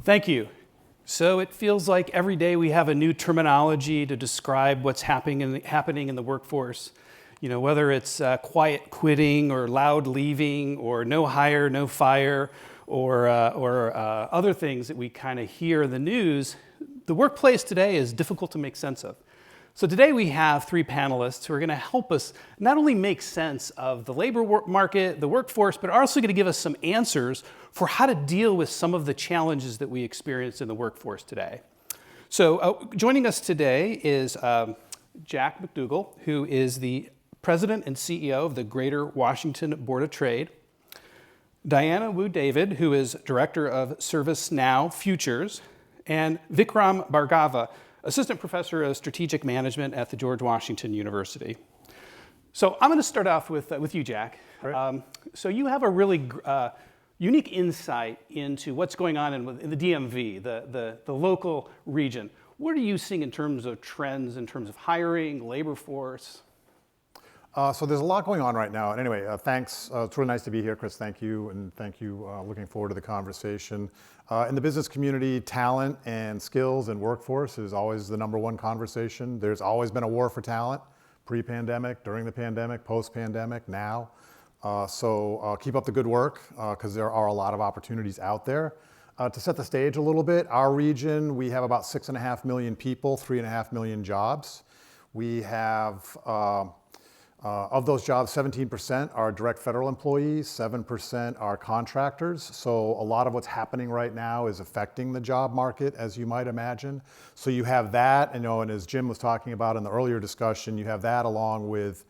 Thank you. So it feels like every day we have a new terminology to describe what's happening in the workforce. You know, whether it's quiet quitting or loud leaving or no hire, no fire, or other things that we kind of hear in the news, the workplace today is difficult to make sense of. So today we have three panelists who are going to help us not only make sense of the labor market, the workforce, but are also going to give us some answers for how to deal with some of the challenges that we experience in the workforce today. So joining us today is Jack McDougle, who is the President and CEO of the Greater Washington Board of Trade. Diana Wu David, who is Director of ServiceNow Futures, and Vikram Bhargava, Assistant Professor of Strategic Management at the George Washington University. So I'm going to start off with you, Jack. Right. So you have a really unique insight into what's going on in the DMV, the local region. What are you seeing in terms of trends, in terms of hiring, labor force? So there's a lot going on right now. And anyway, thanks. It's really nice to be here, Chris. Thank you. And thank you. Looking forward to the conversation. In the business community, talent and skills and workforce is always the number one conversation. There's always been a war for talent, pre-pandemic, during the pandemic, post-pandemic, now. So keep up the good work because there are a lot of opportunities out there. To set the stage a little bit, our region, we have about 6.5 million people, 3.5 million jobs. We have of those jobs, 17% are direct federal employees, 7% are contractors. So a lot of what's happening right now is affecting the job market, as you might imagine. So you have that, and as Jim was talking about in the earlier discussion, you have that along with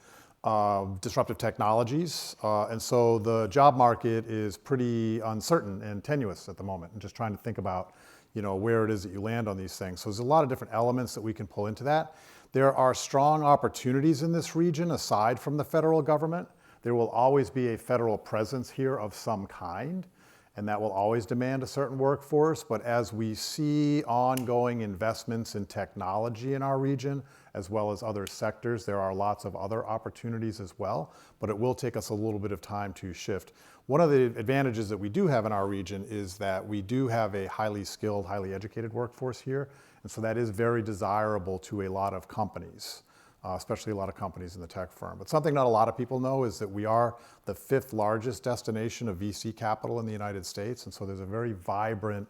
disruptive technologies. And so the job market is pretty uncertain and tenuous at the moment, and just trying to think about where it is that you land on these things. So there's a lot of different elements that we can pull into that. There are strong opportunities in this region aside from the federal government. There will always be a federal presence here of some kind, and that will always demand a certain workforce. But as we see ongoing investments in technology in our region, as well as other sectors, there are lots of other opportunities as well, but it will take us a little bit of time to shift. One of the advantages that we do have in our region is that we do have a highly skilled, highly educated workforce here. And so that is very desirable to a lot of companies, especially a lot of companies in the tech firm. But something not a lot of people know is that we are the 5th largest destination of VC capital in the United States. And so there's a very vibrant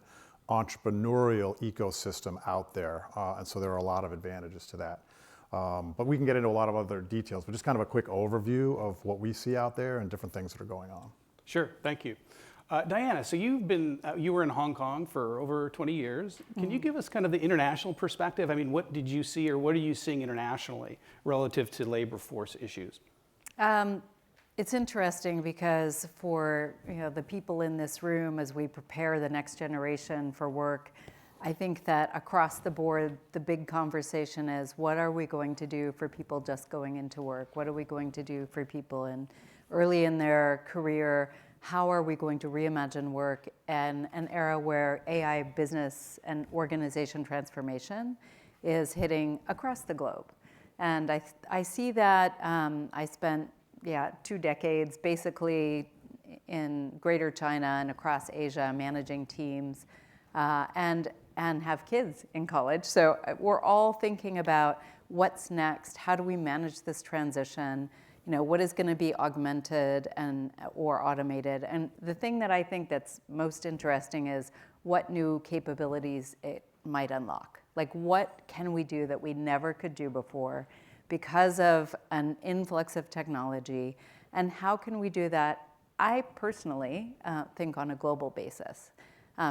entrepreneurial ecosystem out there. And so there are a lot of advantages to that. But we can get into a lot of other details, but just kind of a quick overview of what we see out there and different things that are going on. Sure, thank you. Diana, so you were in Hong Kong for over 20 years. Can you give us kind of the international perspective? I mean, what did you see or what are you seeing internationally relative to labor force issues? It's interesting because for the people in this room, as we prepare the next generation for work, I think that across the board, the big conversation is what are we going to do for people just going into work? What are we going to do for people early in their career? How are we going to reimagine work in an era where AI business and organization transformation is hitting across the globe? And I see that I spent 2 decades basically in Greater China and across Asia managing teams and have kids in college. So we're all thinking about what's next, how do we manage this transition? What is going to be augmented or automated? And the thing that I think that's most interesting is what new capabilities it might unlock. Like what can we do that we never could do before because of an influx of technology? And how can we do that, I personally think on a global basis,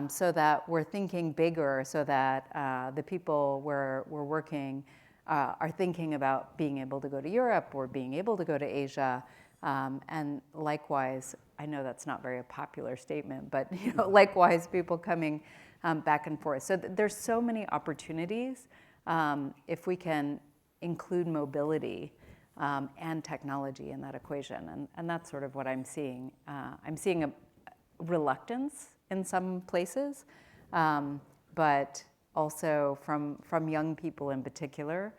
so that we're thinking bigger, so that the people we're working are thinking about being able to go to Europe or being able to go to Asia. And likewise, I know that's not very a popular statement, but likewise, people coming back and forth. So there's so many opportunities if we can include mobility and technology in that equation. And that's sort of what I'm seeing. I'm seeing a reluctance in some places, but also from young people in particular,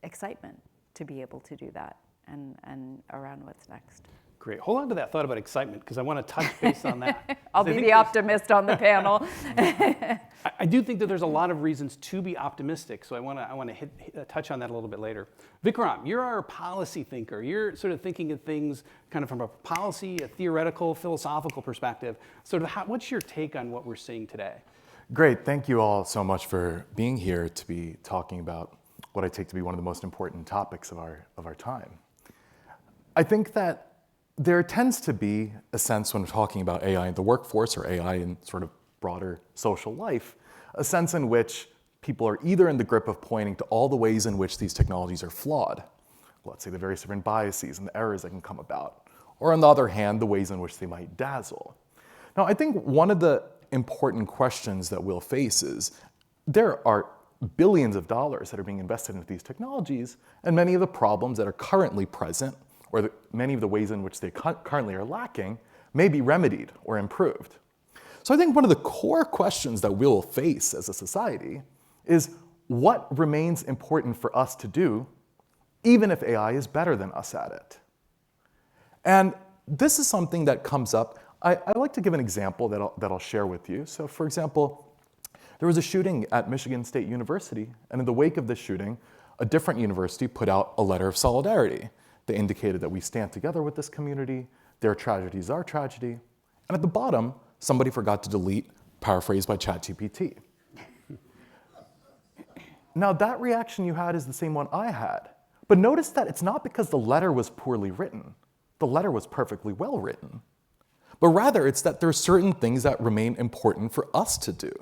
excitement to be able to do that and around what's next. Great. Hold on to that thought about excitement, because I want to touch base on that. I'll be the optimist on the panel. I do think that there's a lot of reasons to be optimistic, so I want to touch on that a little bit later. Vikram, you're our policy thinker. You're sort of thinking of things kind of from a policy, a theoretical, philosophical perspective. Sort of what's your take on what we're seeing today? Great. Thank you all so much for being here to be talking about what I take to be one of the most important topics of our time. I think that there tends to be a sense when we're talking about AI in the workforce or AI in sort of broader social life, a sense in which people are either in the grip of pointing to all the ways in which these technologies are flawed, let's say the various different biases and the errors that can come about, or on the other hand, the ways in which they might dazzle. Now, I think one of the important questions that we'll face is there are billions of dollars that are being invested into these technologies, and many of the problems that are currently present or many of the ways in which they currently are lacking may be remedied or improved. So I think one of the core questions that we'll face as a society is what remains important for us to do even if AI is better than us at it. And this is something that comes up. I like to give an example that I'll share with you. So for example, there was a shooting at Michigan State University, and in the wake of this shooting, a different university put out a letter of solidarity. They indicated that we stand together with this community, their tragedy is our tragedy. And at the bottom, somebody forgot to delete, paraphrased by ChatGPT. Now that reaction you had is the same one I had. But notice that it's not because the letter was poorly written. The letter was perfectly well written. But rather it's that there are certain things that remain important for us to do.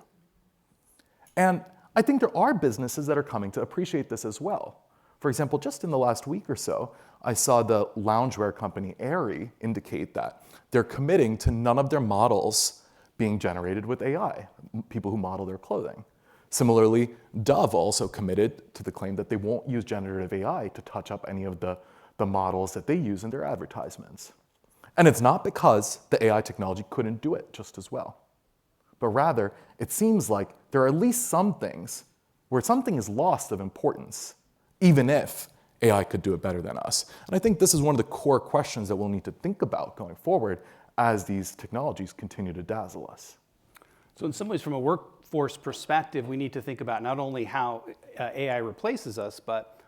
And I think there are businesses that are coming to appreciate this as well. For example, just in the last week or so, I saw the loungewear company Aerie indicate that they're committing to none of their models being generated with AI, people who model their clothing. Similarly, Dove also committed to the claim that they won't use generative AI to touch up any of the models that they use in their advertisements. And it's not because the AI technology couldn't do it just as well, but rather it seems like there are at least some things where something is lost of importance, even if AI could do it better than us. And I think this is one of the core questions that we'll need to think about going forward as these technologies continue to dazzle us. So in some ways, from a workforce perspective, we need to think about not only how AI replaces us, but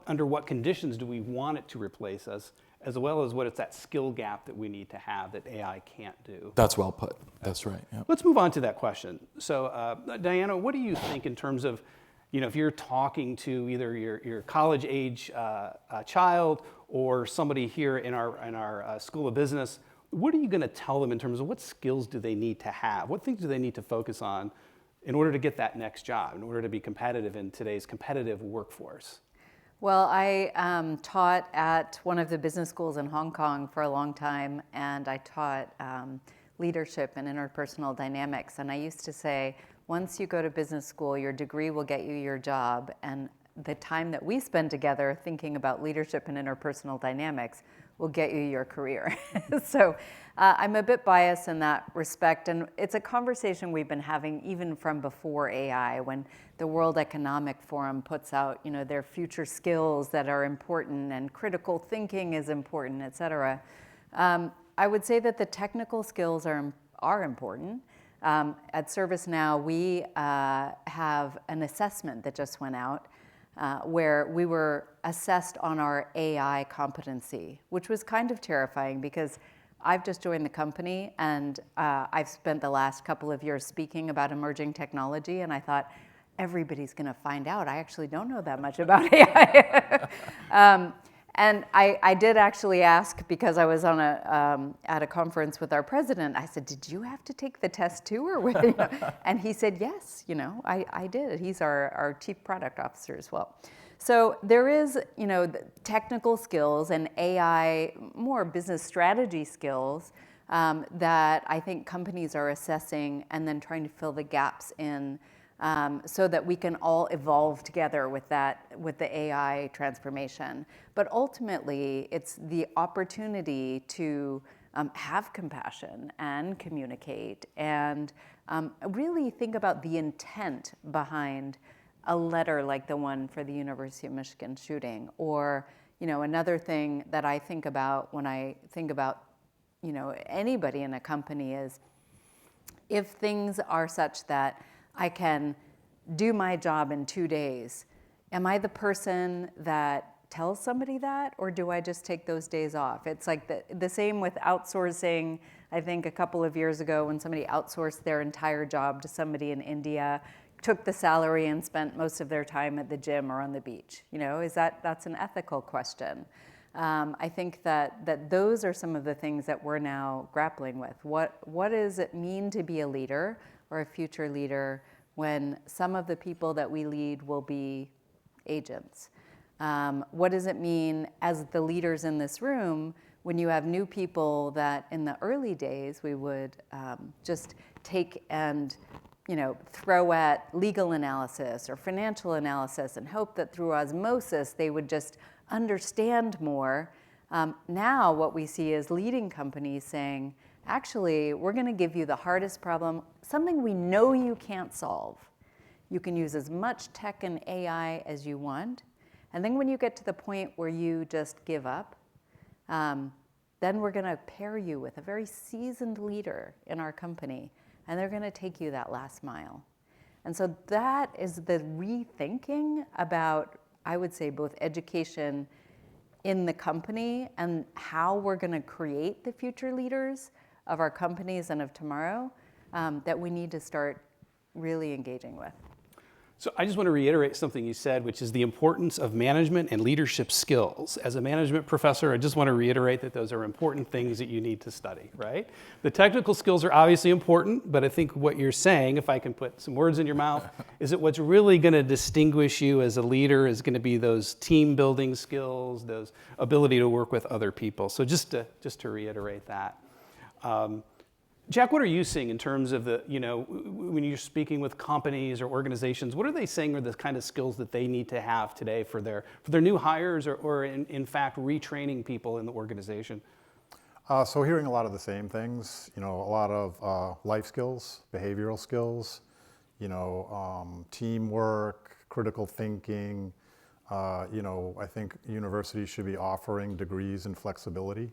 under what conditions do we want it to replace us, as well as what is that skill gap that we need to have that AI can't do. That's well put. That's right. Yeah. Let's move on to that question. So Diana, what do you think in terms of, if you're talking to either your college age child or somebody here in our School of Business, what are you going to tell them in terms of what skills do they need to have? What things do they need to focus on in order to get that next job, in order to be competitive in today's competitive workforce? Well, I taught at one of the business schools in Hong Kong for a long time, and I taught leadership and interpersonal dynamics. And I used to say, once you go to business school, your degree will get you your job, and the time that we spend together thinking about leadership and interpersonal dynamics will get you your career. So I'm a bit biased in that respect, and it's a conversation we've been having even from before AI, when the World Economic Forum puts out, their future skills that are important, and critical thinking is important, et cetera. I would say that the technical skills are important. At ServiceNow, we have an assessment that just went out where we were assessed on our AI competency, which was kind of terrifying because I've just joined the company, and I've spent the last couple of years speaking about emerging technology, and I thought, everybody's going to find out I actually don't know that much about AI. And I did actually ask, because I was on at a conference with our president, I said, did you have to take the test too? And he said, yes, I did. He's our chief product officer as well. So there is, the technical skills and AI, more business strategy skills that I think companies are assessing and then trying to fill the gaps in so that we can all evolve together with the AI transformation. But ultimately, it's the opportunity to have compassion and communicate and really think about the intent behind a letter like the one for the University of Michigan shooting, or another thing that I think about when I think about, anybody in a company is if things are such that I can do my job in 2 days, am I the person that tells somebody that, or do I just take those days off? It's like the same with outsourcing. I think a couple of years ago when somebody outsourced their entire job to somebody in India, took the salary and spent most of their time at the gym or on the beach. That's an ethical question. I think that those are some of the things that we're now grappling with. What does it mean to be a leader or a future leader when some of the people that we lead will be agents? What does it mean as the leaders in this room when you have new people that in the early days we would just take and throw at legal analysis or financial analysis and hope that through osmosis they would just understand more. Now what we see is leading companies saying, actually, we're going to give you the hardest problem, something we know you can't solve. You can use as much tech and AI as you want. And then when you get to the point where you just give up, then we're going to pair you with a very seasoned leader in our company, and they're going to take you that last mile. And so that is the rethinking about, I would say, both education in the company and how we're going to create the future leaders of our companies and of tomorrow that we need to start really engaging with. So I just want to reiterate something you said, which is the importance of management and leadership skills. As a management professor, I just want to reiterate that those are important things that you need to study, right? The technical skills are obviously important, but I think what you're saying, if I can put some words in your mouth, is that what's really going to distinguish you as a leader is going to be those team building skills, those ability to work with other people. So just to reiterate that. Jack, what are you seeing in terms of when you're speaking with companies or organizations, what are they saying are the kind of skills that they need to have today for their new hires or in fact retraining people in the organization? So hearing a lot of the same things, a lot of life skills, behavioral skills, teamwork, critical thinking. I think universities should be offering degrees in flexibility,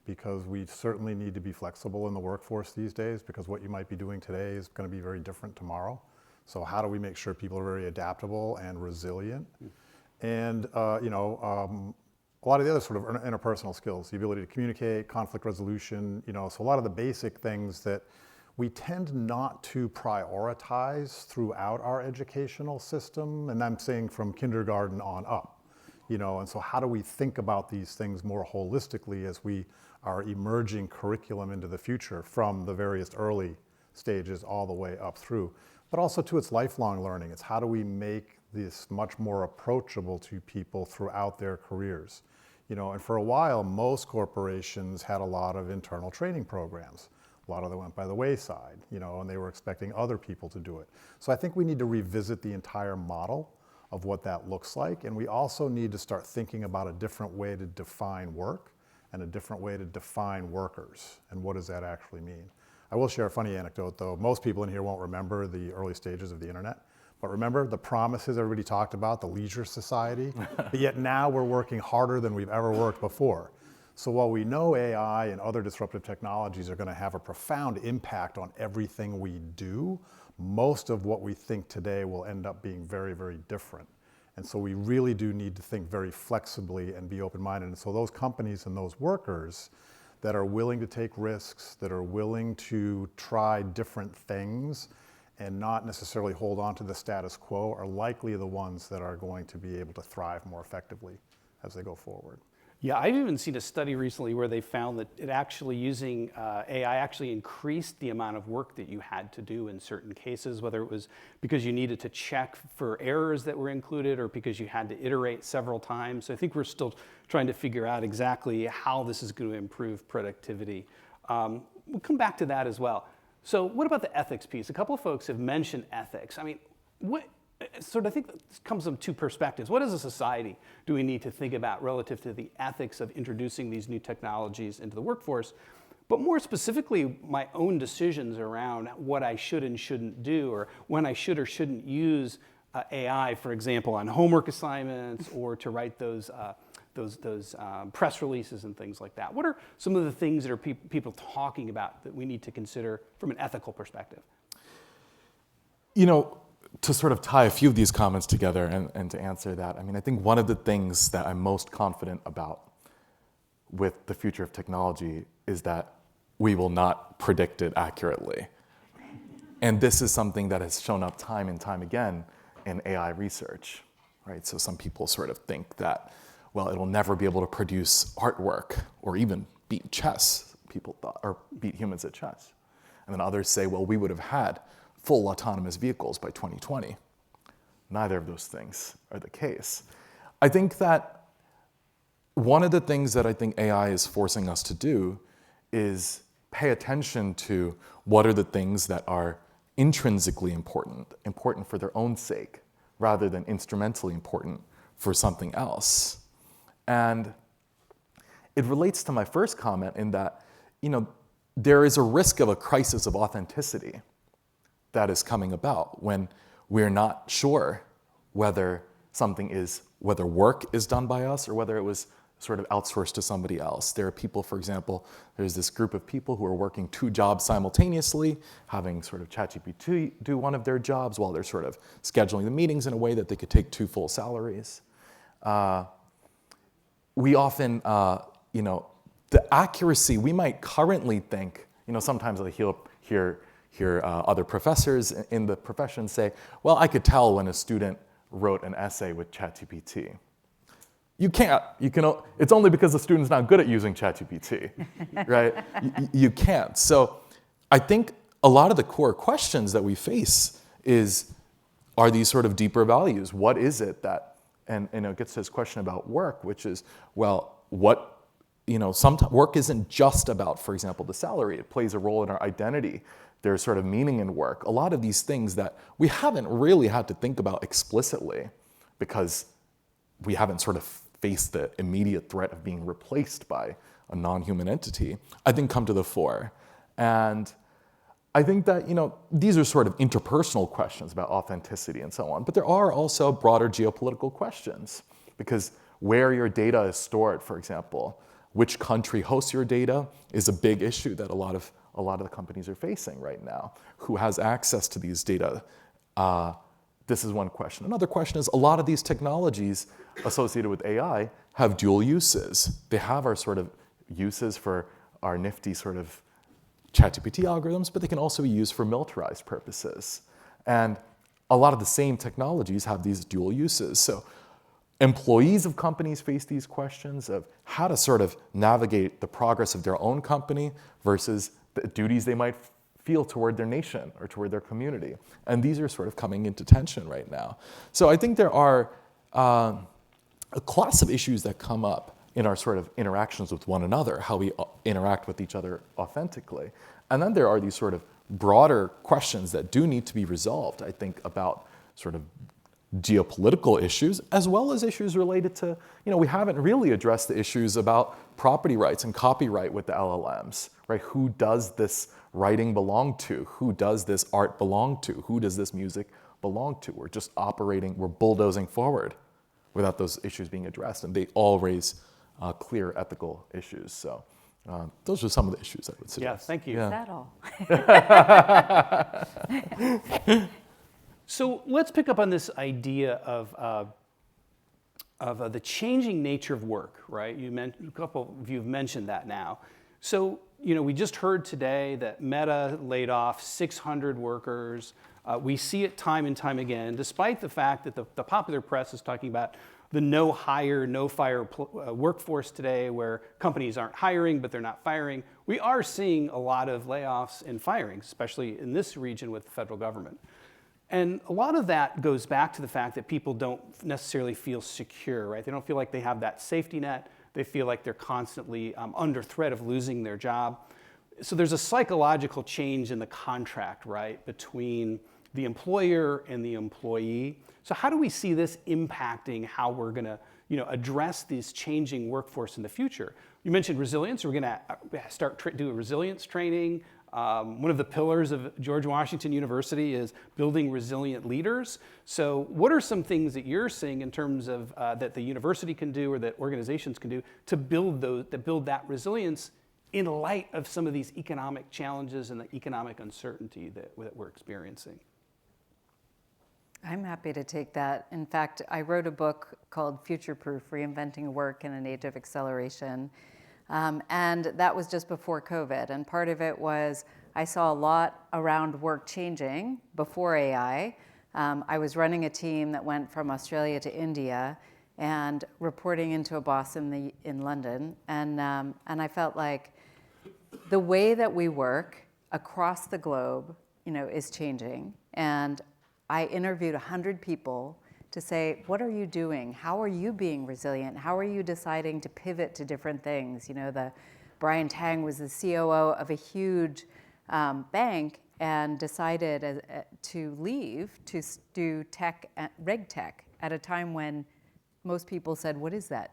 because we certainly need to be flexible in the workforce these days, because what you might be doing today is going to be very different tomorrow. So how do we make sure people are very adaptable and resilient? And a lot of the other sort of interpersonal skills, the ability to communicate, conflict resolution, so a lot of the basic things that we tend not to prioritize throughout our educational system, and I'm saying from kindergarten on up. And so how do we think about these things more holistically as we are emerging curriculum into the future from the various early stages all the way up through, but also to its lifelong learning. It's how do we make this much more approachable to people throughout their careers. And for a while, most corporations had a lot of internal training programs. A lot of them went by the wayside, and they were expecting other people to do it. So I think we need to revisit the entire model of what that looks like. And we also need to start thinking about a different way to define work and a different way to define workers. And what does that actually mean? I will share a funny anecdote, though. Most people in here won't remember the early stages of the internet. But remember the promises everybody talked about, the leisure society? But yet now we're working harder than we've ever worked before. So while we know AI and other disruptive technologies are going to have a profound impact on everything we do, most of what we think today will end up being very, very different. And so we really do need to think very flexibly and be open-minded. And so those companies and those workers that are willing to take risks, that are willing to try different things and not necessarily hold on to the status quo are likely the ones that are going to be able to thrive more effectively as they go forward. Yeah, I've even seen a study recently where they found that it actually using AI actually increased the amount of work that you had to do in certain cases, whether it was because you needed to check for errors that were included or because you had to iterate several times. So I think we're still trying to figure out exactly how this is going to improve productivity. We'll come back to that as well. So what about the ethics piece? A couple of folks have mentioned ethics. I mean, I think this comes from two perspectives. What as a society do we need to think about relative to the ethics of introducing these new technologies into the workforce? But more specifically, my own decisions around what I should and shouldn't do, or when I should or shouldn't use AI, for example, on homework assignments or to write those press releases and things like that. What are some of the things that are people talking about that we need to consider from an ethical perspective? You know, to sort of tie a few of these comments together and to answer that, I mean, I think one of the things that I'm most confident about with the future of technology is that we will not predict it accurately. And this is something that has shown up time and time again in AI research, right? So some people sort of think that, well, it'll never be able to produce artwork or even beat chess, people thought, or beat humans at chess. And then others say, well, we would have had full autonomous vehicles by 2020. Neither of those things are the case. I think that one of the things that I think AI is forcing us to do is pay attention to what are the things that are intrinsically important for their own sake, rather than instrumentally important for something else. And it relates to my first comment in that, you know, there is a risk of a crisis of authenticity that is coming about when we're not sure whether whether work is done by us or whether it was sort of outsourced to somebody else. There are people, for example, there's this group of people who are working 2 jobs simultaneously, having sort of ChatGPT do one of their jobs while they're sort of scheduling the meetings in a way that they could take 2 full salaries. We often, you know, the accuracy, we might currently think, you know, sometimes I hear other professors in the profession say, well, I could tell when a student wrote an essay with ChatGPT. You can't. It's only because the student's not good at using ChatGPT, right? You can't. So I think a lot of the core questions that we face are these sort of deeper values? What is it that, and it gets to this question about work, which is, well, sometimes work isn't just about, for example, the salary. It plays a role in our identity. There's sort of meaning in work. A lot of these things that we haven't really had to think about explicitly because we haven't sort of faced the immediate threat of being replaced by a non-human entity, I think come to the fore. And I think that, you know, these are sort of interpersonal questions about authenticity and so on, but there are also broader geopolitical questions because where your data is stored, for example, which country hosts your data is a big issue that a lot of the companies are facing right now. Who has access to these data? This is one question. Another question is a lot of these technologies associated with AI have dual uses. They have our sort of uses for our nifty sort of ChatGPT algorithms, but they can also be used for militarized purposes. And a lot of the same technologies have these dual uses. So employees of companies face these questions of how to sort of navigate the progress of their own company versus the duties they might feel toward their nation or toward their community. And these are sort of coming into tension right now. So I think there are a class of issues that come up in our sort of interactions with one another, how we interact with each other authentically. And then there are these sort of broader questions that do need to be resolved, I think, about sort of geopolitical issues, as well as issues related to, you know, we haven't really addressed the issues about property rights and copyright with the LLMs, right? Who does this writing belong to? Who does this art belong to? Who does this music belong to? We're just we're bulldozing forward without those issues being addressed, and they all raise clear ethical issues. So those are some of the issues I would suggest. Yeah, thank you. Yeah. Is that all? So let's pick up on this idea of the changing nature of work, right? A couple of you have mentioned that now. So, you know, we just heard today that Meta laid off 600 workers. We see it time and time again, despite the fact that the popular press is talking about the no hire, no fire workforce today, where companies aren't hiring, but they're not firing. We are seeing a lot of layoffs and firings, especially in this region with the federal government. And a lot of that goes back to the fact that people don't necessarily feel secure, right? They don't feel like they have that safety net. They feel like they're constantly under threat of losing their job. So there's a psychological change in the contract, right, between the employer and the employee. So how do we see this impacting how we're going to, you know, address this changing workforce in the future? You mentioned resilience. We're going to start doing resilience training. One of the pillars of George Washington University is building resilient leaders. So what are some things that you're seeing in terms of that the university can do or that organizations can do to build that resilience in light of some of these economic challenges and the economic uncertainty that we're experiencing? I'm happy to take that. In fact, I wrote a book called Future Proof: Reinventing Work in an Age of Acceleration. And that was just before COVID. And part of it was I saw a lot around work changing before AI. I was running a team that went from Australia to India and reporting into a boss in London. And I felt like the way that we work across the globe, is changing. And I interviewed 100 people to say, what are you doing? How are you being resilient? How are you deciding to pivot to different things? Brian Tang was the COO of a huge bank and decided to leave to do reg tech at a time when most people said, what is that?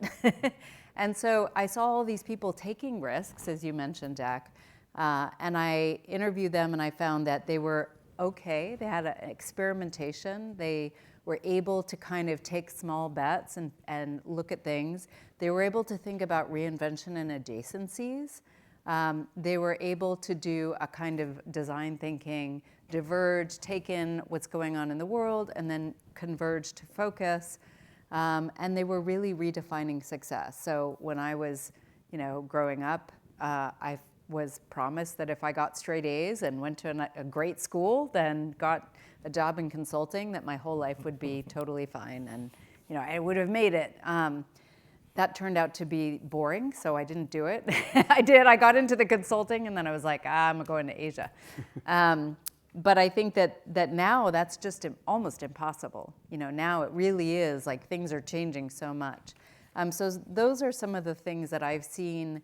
And so I saw all these people taking risks, as you mentioned, Dak, and I interviewed them and I found that they were okay. They had an experimentation. They were able to kind of take small bets and look at things. They were able to think about reinvention and adjacencies. They were able to do a kind of design thinking, diverge, take in what's going on in the world, and then converge to focus. And they were really redefining success. So when I was, growing up, I was promised that if I got straight A's and went to a great school, then got a job in consulting, that my whole life would be totally fine, and I would have made it. That turned out to be boring, so I didn't do it. I got into the consulting, and then I was like, I'm going to Asia. But I think that now that's just almost impossible. Now it really is, like, things are changing so much. So those are some of the things that I've seen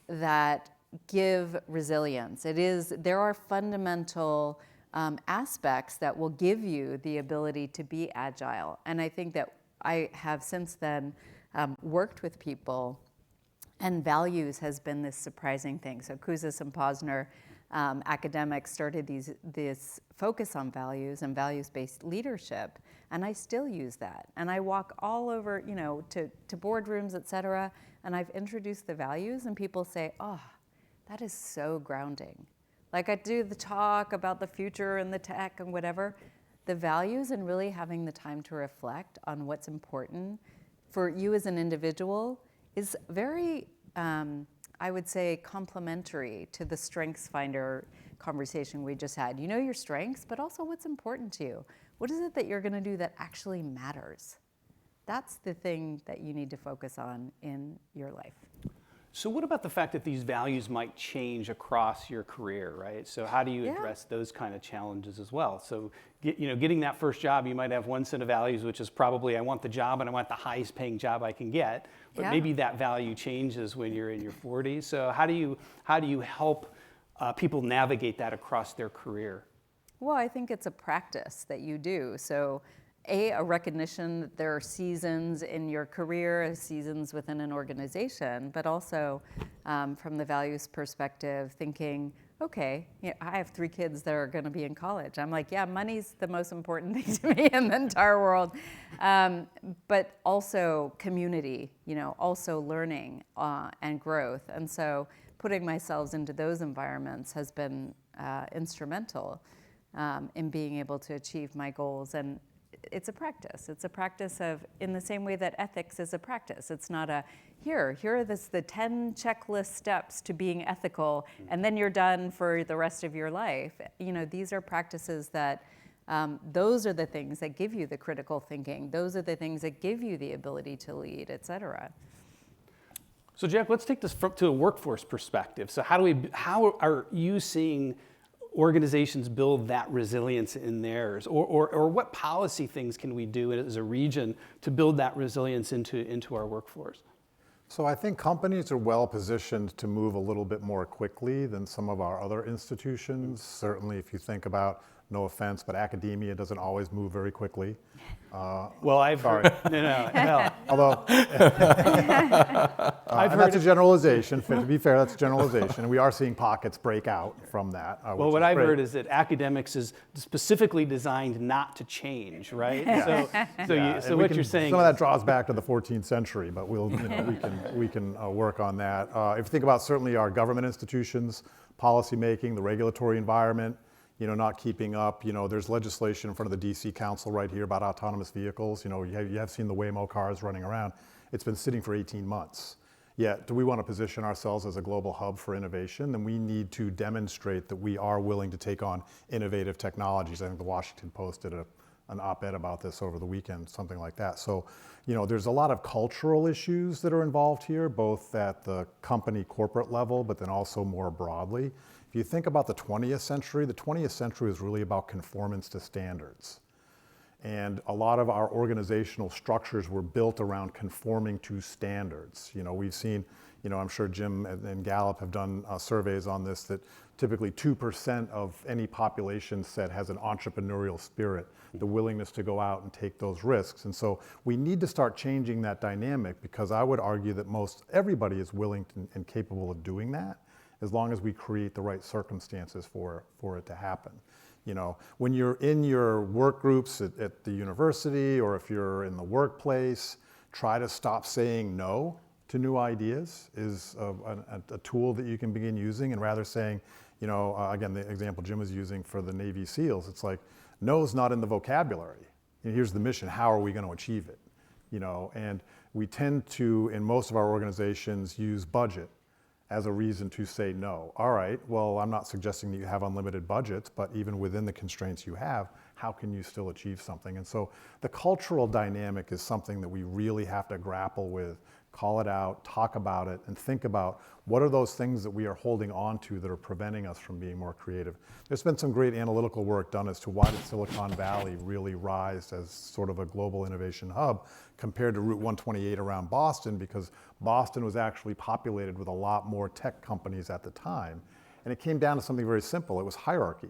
that give resilience. There are fundamental aspects that will give you the ability to be agile. And I think that I have since then worked with people, and values has been this surprising thing. So Kouzes and Posner, academics, started this focus on values and values-based leadership, and I still use that. And I walk all over, to boardrooms, et cetera, and I've introduced the values, and people say, oh, that is so grounding. Like, I do the talk about the future and the tech and whatever. The values and really having the time to reflect on what's important for you as an individual is very, I would say, complementary to the Strengths Finder conversation we just had. You know your strengths, but also what's important to you. What is it that you're going to do that actually matters? That's the thing that you need to focus on in your life. So what about the fact that these values might change across your career, right? So how do you address those kind of challenges as well? So getting that first job, you might have one set of values, which is probably I want the job and I want the highest paying job I can get. But maybe that value changes when you're in your 40s. So how do you help people navigate that across their career? Well, I think it's a practice that you do. So a recognition that there are seasons in your career, seasons within an organization, but also from the values perspective, thinking, okay, I have 3 kids that are going to be in college. I'm like, yeah, money's the most important thing to me in the entire world. But also community, also learning and growth. And so putting myself into those environments has been instrumental in being able to achieve my goals. And it's a practice. It's a practice of, in the same way that ethics is a practice. It's not here are the 10 checklist steps to being ethical, and then you're done for the rest of your life. These are practices that, those are the things that give you the critical thinking. Those are the things that give you the ability to lead, et cetera. So Jack, let's take this to a workforce perspective. So how are you seeing organizations build that resilience in theirs, or what policy things can we do as a region to build that resilience into our workforce? So I think companies are well positioned to move a little bit more quickly than some of our other institutions. Certainly if you think about no offense, but academia doesn't always move very quickly. Well, I've heard, well, Although, and that's a generalization. To be fair, that's a generalization. And we are seeing pockets break out from that. well, what I've heard is that academics is specifically designed not to change, right? So what you're saying, some of that draws back to the 14th century, but we can work on that. If you think about certainly our government institutions, policy making, the regulatory environment, not keeping up. There's legislation in front of the DC Council right here about autonomous vehicles. You have seen the Waymo cars running around. It's been sitting for 18 months. Yet, do we want to position ourselves as a global hub for innovation? Then we need to demonstrate that we are willing to take on innovative technologies. I think the Washington Post did an op-ed about this over the weekend, something like that. So, there's a lot of cultural issues that are involved here, both at the company corporate level, but then also more broadly. If you think about the 20th century is really about conformance to standards. And a lot of our organizational structures were built around conforming to standards. We've seen, I'm sure Jim and Gallup have done surveys on this, that typically 2% of any population set has an entrepreneurial spirit, the willingness to go out and take those risks. And so we need to start changing that dynamic, because I would argue that everybody is willing and capable of doing that, as long as we create the right circumstances for it to happen. When you're in your work groups at the university, or if you're in the workplace, try to stop saying no to new ideas is a tool that you can begin using, and rather saying, again, the example Jim was using for the Navy SEALs, it's like, no's not in the vocabulary. Here's the mission, how are we going to achieve it? And we tend to, in most of our organizations, use budget as a reason to say no. All right, well, I'm not suggesting that you have unlimited budgets, but even within the constraints you have, how can you still achieve something? And so the cultural dynamic is something that we really have to grapple with, call it out, talk about it, and think about what are those things that we are holding on to that are preventing us from being more creative. There's been some great analytical work done as to why did Silicon Valley really rise as sort of a global innovation hub compared to Route 128 around Boston, because Boston was actually populated with a lot more tech companies at the time. And it came down to something very simple. It was hierarchy.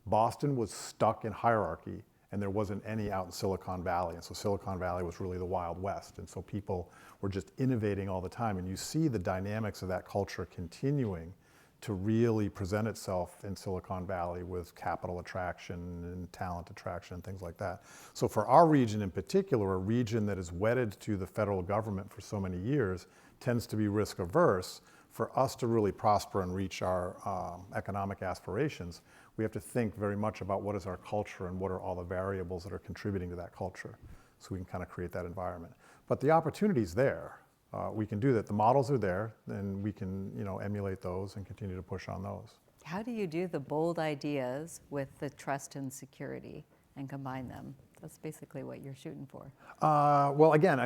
Boston was stuck in hierarchy, and there wasn't any out in Silicon Valley. And so Silicon Valley was really the Wild West. And so people were just innovating all the time. And you see the dynamics of that culture continuing to really present itself in Silicon Valley with capital attraction and talent attraction and things like that. So for our region in particular, a region that is wedded to the federal government for so many years, tends to be risk averse. For us to really prosper and reach our economic aspirations, we have to think very much about what is our culture and what are all the variables that are contributing to that culture, so we can kind of create that environment. But the opportunity's there. We can do that. The models are there, and we can emulate those and continue to push on those. How do you do the bold ideas with the trust and security and combine them? That's basically what you're shooting for. Well, again,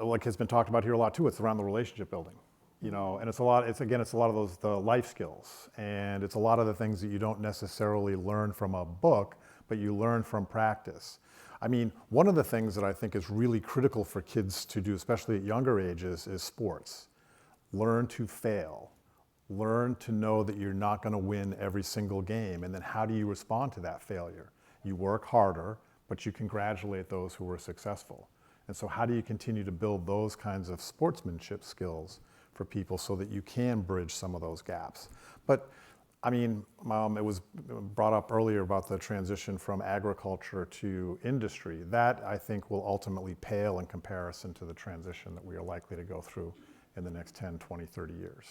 like has been talked about here a lot too, it's around the relationship building. And it's a lot of those, the life skills, and it's a lot of the things that you don't necessarily learn from a book, but you learn from practice. One of the things that I think is really critical for kids to do, especially at younger ages, is sports. Learn to fail. Learn to know that you're not going to win every single game, and then how do you respond to that failure? You work harder, but you congratulate those who were successful. And so how do you continue to build those kinds of sportsmanship skills for people so that you can bridge some of those gaps? But it was brought up earlier about the transition from agriculture to industry. That, I think, will ultimately pale in comparison to the transition that we are likely to go through in the next 10, 20, 30 years.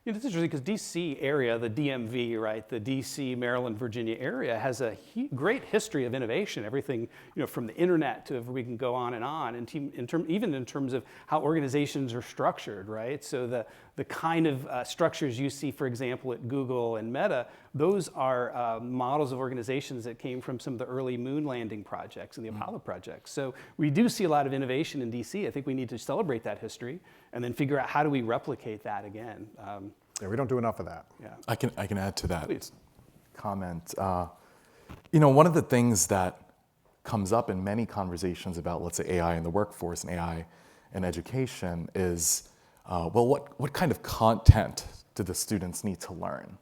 It's interesting because DC area, the DMV, right, the DC, Maryland, Virginia area has a great history of innovation. Everything, from the internet to we can go on, and even in terms of how organizations are structured, right? So the kind of structures you see, for example, at Google and Meta, those are models of organizations that came from some of the early moon landing projects and the Apollo projects. So we do see a lot of innovation in DC. I think we need to celebrate that history and then figure out how do we replicate that again. Yeah, we don't do enough of that. Yeah. I can add to that Please. comment. One of the things that comes up in many conversations about, let's say, AI in the workforce and AI in education is, what kind of content do the students need to learn?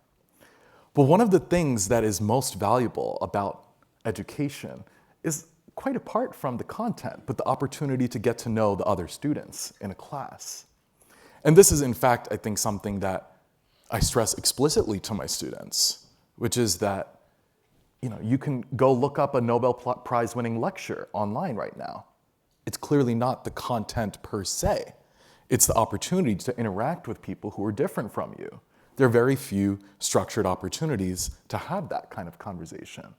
But one of the things that is most valuable about education is quite apart from the content, but the opportunity to get to know the other students in a class. And this is, in fact, I think something that I stress explicitly to my students, which is that you can go look up a Nobel Prize-winning lecture online right now. It's clearly not the content per se. It's the opportunity to interact with people who are different from you. There are very few structured opportunities to have that kind of conversation.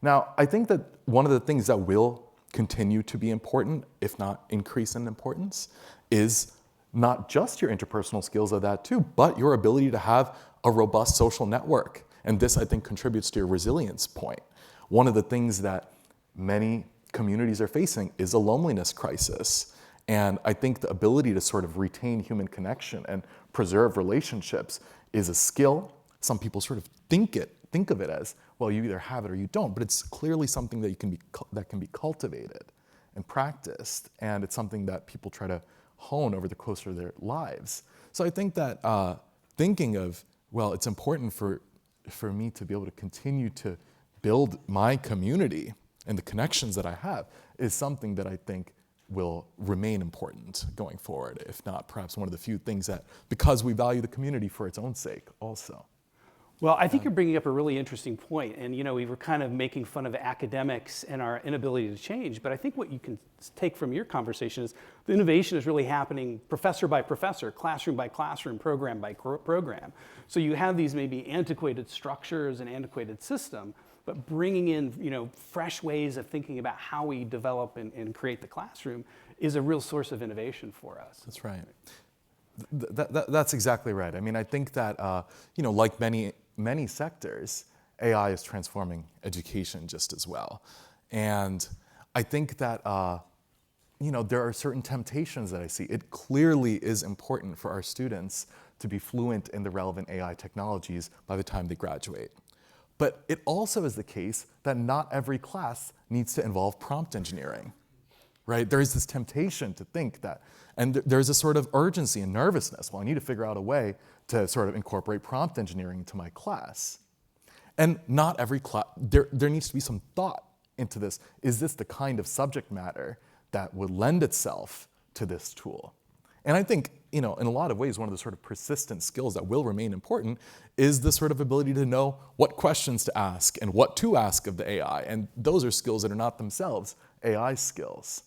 Now, I think that one of the things that will continue to be important, if not increase in importance, is not just your interpersonal skills of that too, but your ability to have a robust social network. And this, I think, contributes to your resilience point. One of the things that many communities are facing is a loneliness crisis. And I think the ability to sort of retain human connection and preserve relationships is a skill. Some people sort of think of it as, well, you either have it or you don't, but it's clearly something that can be cultivated and practiced, and it's something that people try to hone over the course of their lives. So I think that thinking of, well, it's important for me to be able to continue to build my community and the connections that I have is something that I think will remain important going forward, if not perhaps one of the few things that, because we value the community for its own sake also. Well, I think you're bringing up a really interesting point, and we were kind of making fun of academics and our inability to change, but I think what you can take from your conversation is the innovation is really happening professor by professor, classroom by classroom, program by program. So you have these maybe antiquated structures and antiquated system, but bringing in fresh ways of thinking about how we develop and create the classroom is a real source of innovation for us. That's right. That's exactly right. I mean, I think that like many sectors, AI is transforming education just as well. And I think that there are certain temptations that I see. It clearly is important for our students to be fluent in the relevant AI technologies by the time they graduate. But it also is the case that not every class needs to involve prompt engineering, right? There is this temptation to think that, and there's a sort of urgency and nervousness. Well, I need to figure out a way to sort of incorporate prompt engineering into my class. And not every class, there needs to be some thought into this. Is this the kind of subject matter that would lend itself to this tool? And I think, in a lot of ways, one of the sort of persistent skills that will remain important is the sort of ability to know what questions to ask and what to ask of the AI. And those are skills that are not themselves AI skills.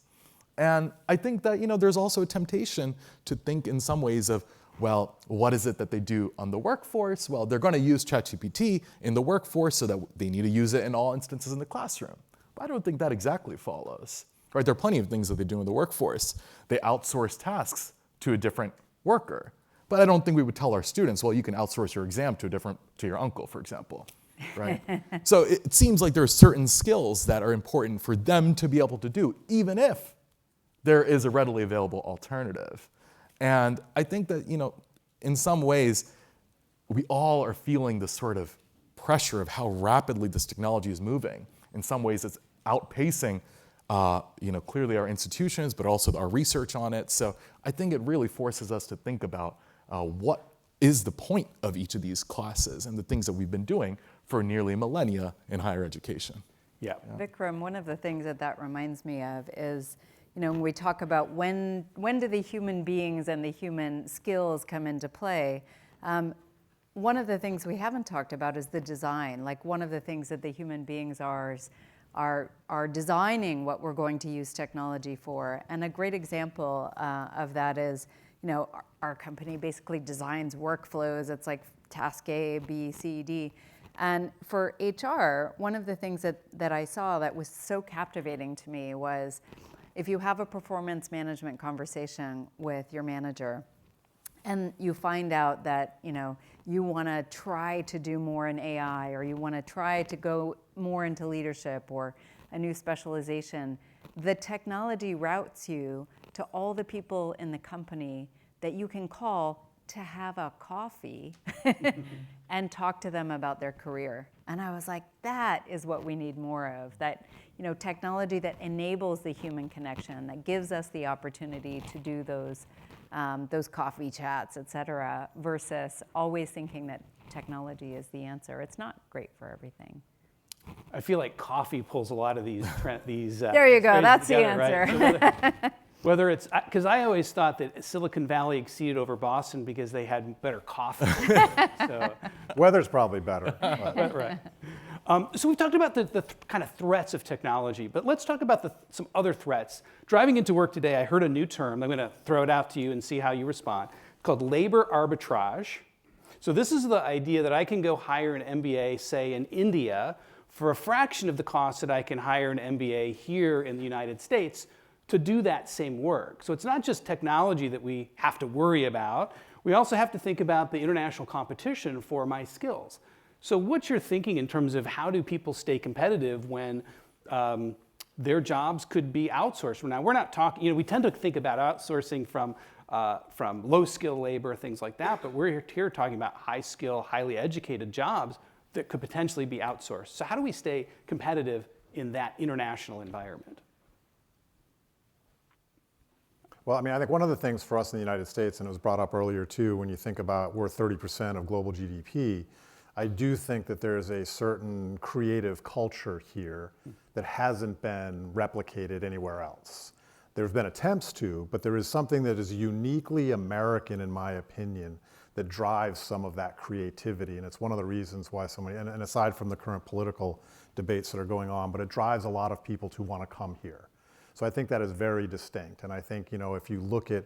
And I think that, there's also a temptation to think in some ways of, well, what is it that they do on the workforce? Well, they're going to use ChatGPT in the workforce, so that they need to use it in all instances in the classroom. But I don't think that exactly follows. Right? There are plenty of things that they do in the workforce. They outsource tasks to a different worker. But I don't think we would tell our students, well, you can outsource your exam to your uncle, for example. Right? So it seems like there are certain skills that are important for them to be able to do, even if there is a readily available alternative. And I think that, in some ways, we all are feeling this sort of pressure of how rapidly this technology is moving. In some ways, it's outpacing, clearly our institutions, but also our research on it. So I think it really forces us to think about what is the point of each of these classes and the things that we've been doing for nearly a millennia in higher education. Yeah. Vikram, one of the things that reminds me of is, when we talk about when do the human beings and the human skills come into play, one of the things we haven't talked about is the design. Like, one of the things that the human beings are designing what we're going to use technology for. And a great example of that is, our company basically designs workflows. It's like task A, B, C, D. And for HR, one of the things that I saw that was so captivating to me was, if you have a performance management conversation with your manager and you find out that you want to try to do more in AI, or you want to try to go more into leadership or a new specialization, the technology routes you to all the people in the company that you can call to have a coffee and talk to them about their career. And I was like, that is what we need more of. That, technology that enables the human connection, that gives us the opportunity to do those coffee chats, et cetera, versus always thinking that technology is the answer. It's not great for everything. I feel like coffee pulls a lot of these. There you go. phrases That's the together, right? answer. So whether it's because I always thought that Silicon Valley exceeded over Boston because they had better coffee. So, Weather's probably better. but- right. So we've talked about the kind of threats of technology, but let's talk about some other threats. Driving into work today, I heard a new term. I'm going to throw it out to you and see how you respond. It's called labor arbitrage. So this is the idea that I can go hire an MBA, say in India, for a fraction of the cost that I can hire an MBA here in the United States to do that same work. So it's not just technology that we have to worry about. We also have to think about the international competition for my skills. So what's your thinking in terms of how do people stay competitive when their jobs could be outsourced? Now, we're not talking, we tend to think about outsourcing from low-skill labor, things like that, but we're here talking about high-skill, highly educated jobs that could potentially be outsourced. So how do we stay competitive in that international environment? Well, I mean, I think one of the things for us in the United States, and it was brought up earlier too, when you think about we're 30% of global GDP, I do think that there's a certain creative culture here that hasn't been replicated anywhere else. There's been attempts to, but there is something that is uniquely American, in my opinion, that drives some of that creativity. And it's one of the reasons why and aside from the current political debates that are going on, but it drives a lot of people to want to come here. So I think that is very distinct. And I think, if you look at,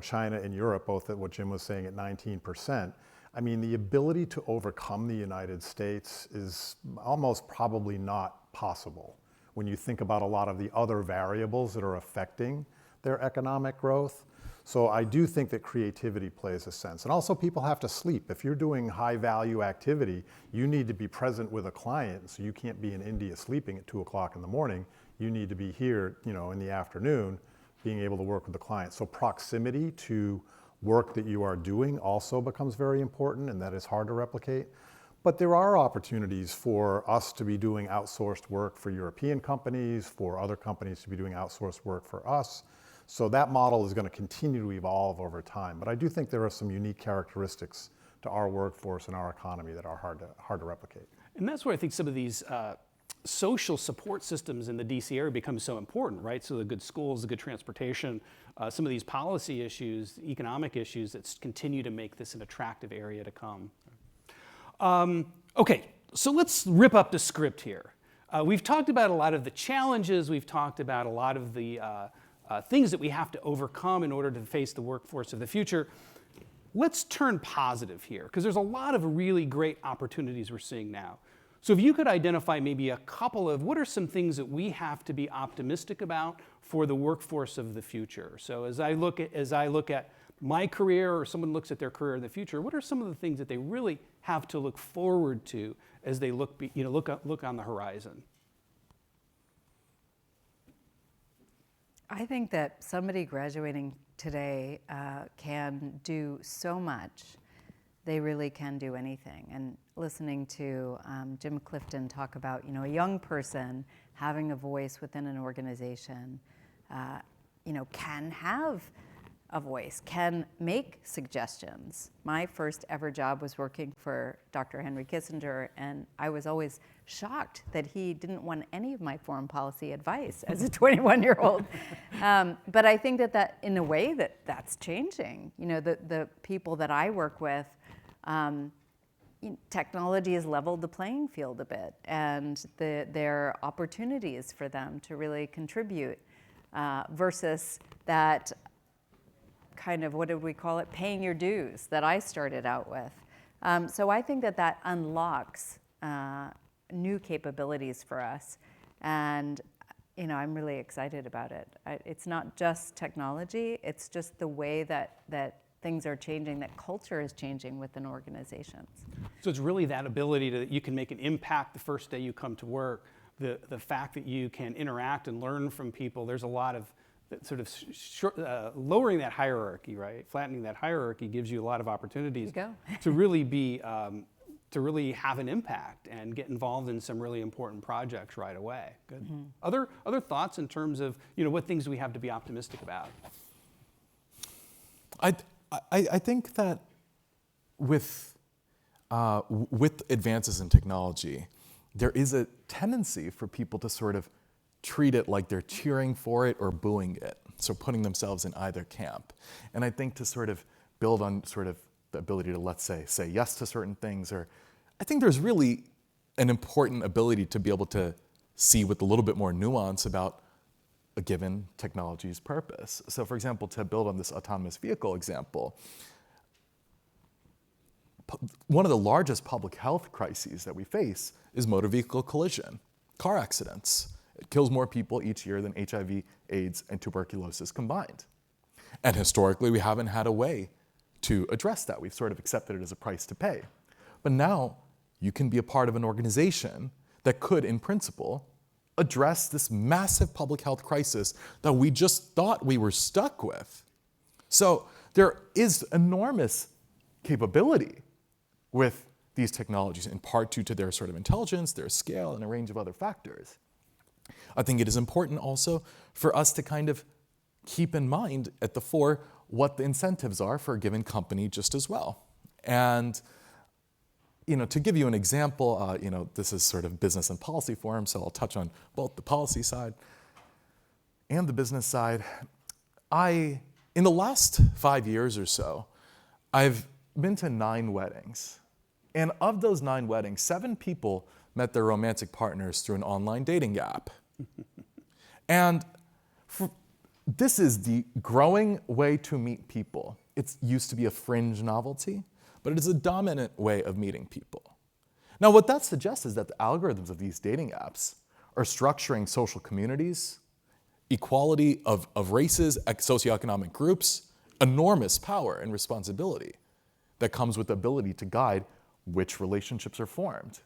China and Europe, both at what Jim was saying at 19%, I mean, the ability to overcome the United States is almost probably not possible when you think about a lot of the other variables that are affecting their economic growth. So I do think that creativity plays a sense. And also people have to sleep. If you're doing high value activity, you need to be present with a client. So you can't be in India sleeping at 2 o'clock in the morning. You need to be here, in the afternoon, being able to work with the client. So proximity to work that you are doing also becomes very important, and that is hard to replicate. But there are opportunities for us to be doing outsourced work for European companies, for other companies to be doing outsourced work for us. So that model is going to continue to evolve over time. But I do think there are some unique characteristics to our workforce and our economy that are hard to replicate. And that's where I think some of these social support systems in the DC area become so important, right? So the good schools, the good transportation, some of these policy issues, economic issues that continue to make this an attractive area to come. Okay, so let's rip up the script here. We've talked about a lot of the challenges, we've talked about a lot of the things that we have to overcome in order to face the workforce of the future. Let's turn positive here, because there's a lot of really great opportunities we're seeing now. So if you could identify maybe a couple of, what are some things that we have to be optimistic about for the workforce of the future? So as I look at my career, or someone looks at their career in the future, what are some of the things that they really have to look forward to as they look on the horizon? I think that somebody graduating today can do so much. They really can do anything. And listening to Jim Clifton talk about, a young person having a voice within an organization, can have a voice, can make suggestions. My first ever job was working for Dr. Henry Kissinger, and I was always shocked that he didn't want any of my foreign policy advice as a 21-year-old. But I think that in a way that's changing. The people that I work with, technology has leveled the playing field a bit, and there are opportunities for them to really contribute versus that kind of, what did we call it, paying your dues that I started out with. So I think that unlocks new capabilities for us, and I'm really excited about it. It's not just technology, it's just the way that things are changing, that culture is changing within organizations. So it's really that ability that you can make an impact the first day you come to work, the fact that you can interact and learn from people. There's a lot of sort of lowering that hierarchy, right? Flattening that hierarchy gives you a lot of opportunities to really be, to really have an impact and get involved in some really important projects right away. Good. Mm-hmm. Other thoughts in terms of, what things we have to be optimistic about? I think that with advances in technology, there is a tendency for people to sort of treat it like they're cheering for it or booing it, so putting themselves in either camp. And I think to sort of build on sort of the ability to, let's say yes to certain things, or I think there's really an important ability to be able to see with a little bit more nuance about a given technology's purpose. So for example, to build on this autonomous vehicle example, one of the largest public health crises that we face is motor vehicle collision, car accidents. It kills more people each year than HIV, AIDS, and tuberculosis combined. And historically, we haven't had a way to address that. We've sort of accepted it as a price to pay. But now you can be a part of an organization that could, in principle, address this massive public health crisis that we just thought we were stuck with. So there is enormous capability with these technologies, in part due to their sort of intelligence, their scale, and a range of other factors. I think it is important also for us to kind of keep in mind at the fore what the incentives are for a given company just as well. And to give you an example, this is sort of business and policy forum, so I'll touch on both the policy side and the business side. In the last 5 years or so, I've been to 9 weddings. And of those 9 weddings, 7 people met their romantic partners through an online dating app. And this is the growing way to meet people. It used to be a fringe novelty, but it is a dominant way of meeting people. Now, what that suggests is that the algorithms of these dating apps are structuring social communities, equality of races, socioeconomic groups, enormous power and responsibility that comes with the ability to guide which relationships are formed.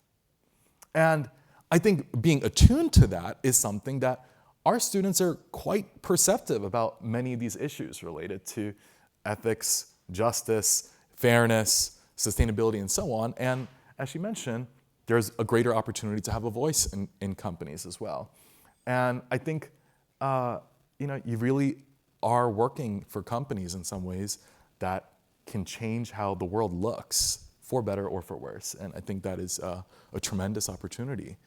And I think being attuned to that is something that our students are quite perceptive about many of these issues related to ethics, justice, fairness, sustainability, and so on. And as you mentioned, there's a greater opportunity to have a voice in companies as well. And I think you really are working for companies in some ways that can change how the world looks, for better or for worse. And I think that is a tremendous opportunity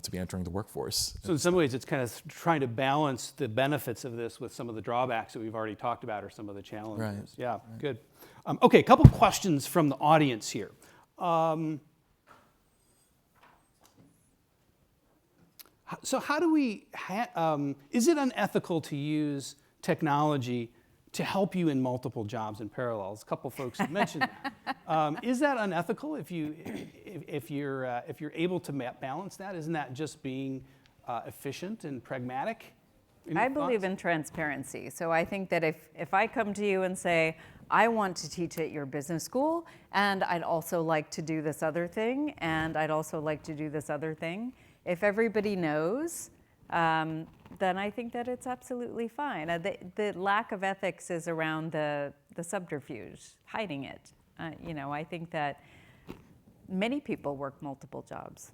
to be entering the workforce. So in some ways, it's kind of trying to balance the benefits of this with some of the drawbacks that we've already talked about, or some of the challenges. Right. Yeah, right. Good. Okay, a couple questions from the audience here. So how do we, is it unethical to use technology to help you in multiple jobs in parallel? A couple folks have mentioned that. Is that unethical if you're able to balance that? Isn't that just being efficient and pragmatic? I believe in transparency. So I think that if I come to you and say, I want to teach at your business school, and I'd also like to do this other thing, and I'd also like to do this other thing, if everybody knows, then I think that it's absolutely fine. The lack of ethics is around the subterfuge, hiding it. I think that many people work multiple jobs.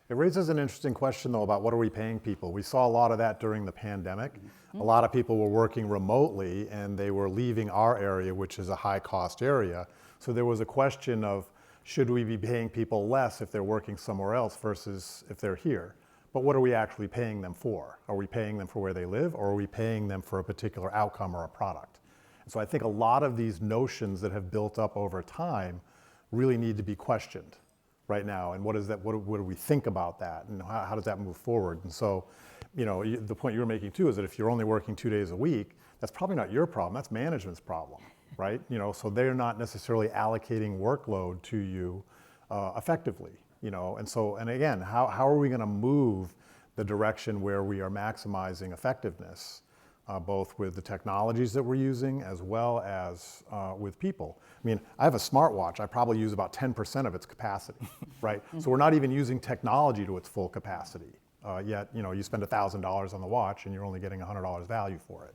It raises an interesting question, though, about what are we paying people? We saw a lot of that during the pandemic. Mm-hmm. A lot of people were working remotely, and they were leaving our area, which is a high-cost area. So there was a question of, should we be paying people less if they're working somewhere else versus if they're here? But what are we actually paying them for? Are we paying them for where they live, or are we paying them for a particular outcome or a product? And so I think a lot of these notions that have built up over time really need to be questioned right now. And what is that? What do we think about that? And how does that move forward? And so, the point you were making too is that if you're only working 2 days a week, that's probably not your problem. That's management's problem, right? So they're not necessarily allocating workload to you effectively. And again, how are we going to move the direction where we are maximizing effectiveness, both with the technologies that we're using as well as with people? I mean, I have a smartwatch. I probably use about 10% of its capacity, right? So we're not even using technology to its full capacity. Yet, you spend $1,000 on the watch and you're only getting $100 value for it.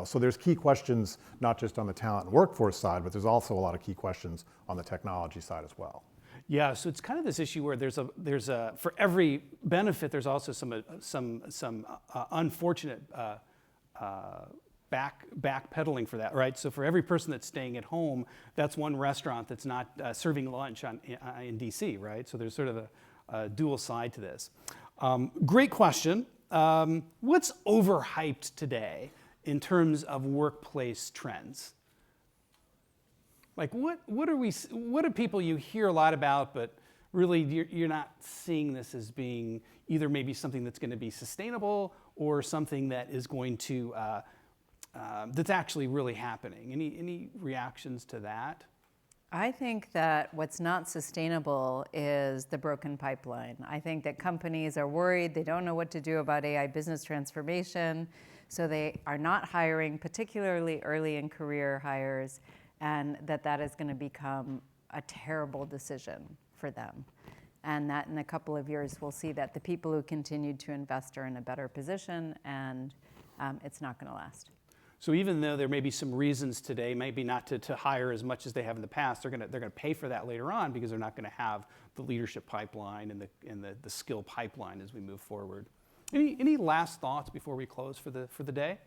So there's key questions, not just on the talent and workforce side, but there's also a lot of key questions on the technology side as well. Yeah, so it's kind of this issue where there's a for every benefit, there's also some unfortunate backpedaling for that, right? So for every person that's staying at home, that's one restaurant that's not serving lunch in DC, right? So there's sort of dual side to this. Great question. What's overhyped today in terms of workplace trends? Like what are people you hear a lot about, but really you're not seeing this as being either maybe something that's going to be sustainable or something that is going to, that's actually really happening? Any reactions to that? I think that what's not sustainable is the broken pipeline. I think that companies are worried, they don't know what to do about AI business transformation, so they are not hiring, particularly early in career hires, and that is going to become a terrible decision for them. And that in a couple of years, we'll see that the people who continued to invest are in a better position, and it's not going to last. So even though there may be some reasons today, maybe not to hire as much as they have in the past, they're going to pay for that later on because they're not going to have the leadership pipeline and the skill pipeline as we move forward. Any last thoughts before we close for the day?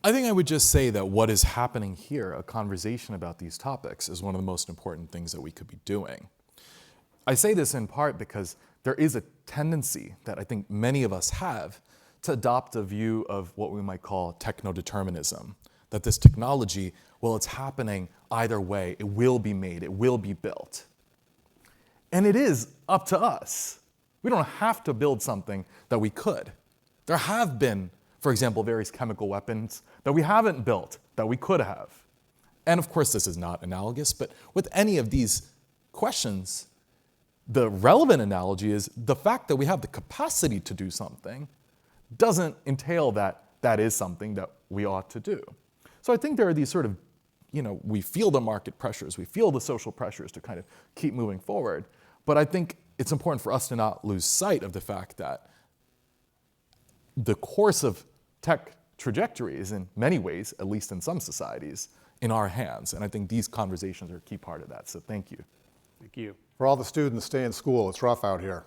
I think I would just say that what is happening here, a conversation about these topics, is one of the most important things that we could be doing. I say this in part because there is a tendency that I think many of us have to adopt a view of what we might call techno-determinism, that this technology, well, it's happening either way. It will be made. It will be built. And it is up to us. We don't have to build something that we could. There have been, for example, various chemical weapons that we haven't built that we could have. And of course, this is not analogous, but with any of these questions, the relevant analogy is the fact that we have the capacity to do something doesn't entail that that is something that we ought to do. So I think there are these sort of, we feel the market pressures, we feel the social pressures to kind of keep moving forward. But I think it's important for us to not lose sight of the fact that the course of tech trajectory is in many ways, at least in some societies, in our hands. And I think these conversations are a key part of that. So thank you. Thank you. For all the students, stay in school. It's rough out here.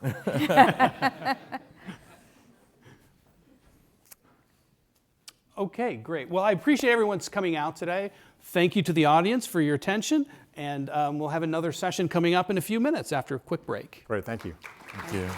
Okay, great. Well, I appreciate everyone's coming out today. Thank you to the audience for your attention. And we'll have another session coming up in a few minutes after a quick break. Great, thank you. Thank you.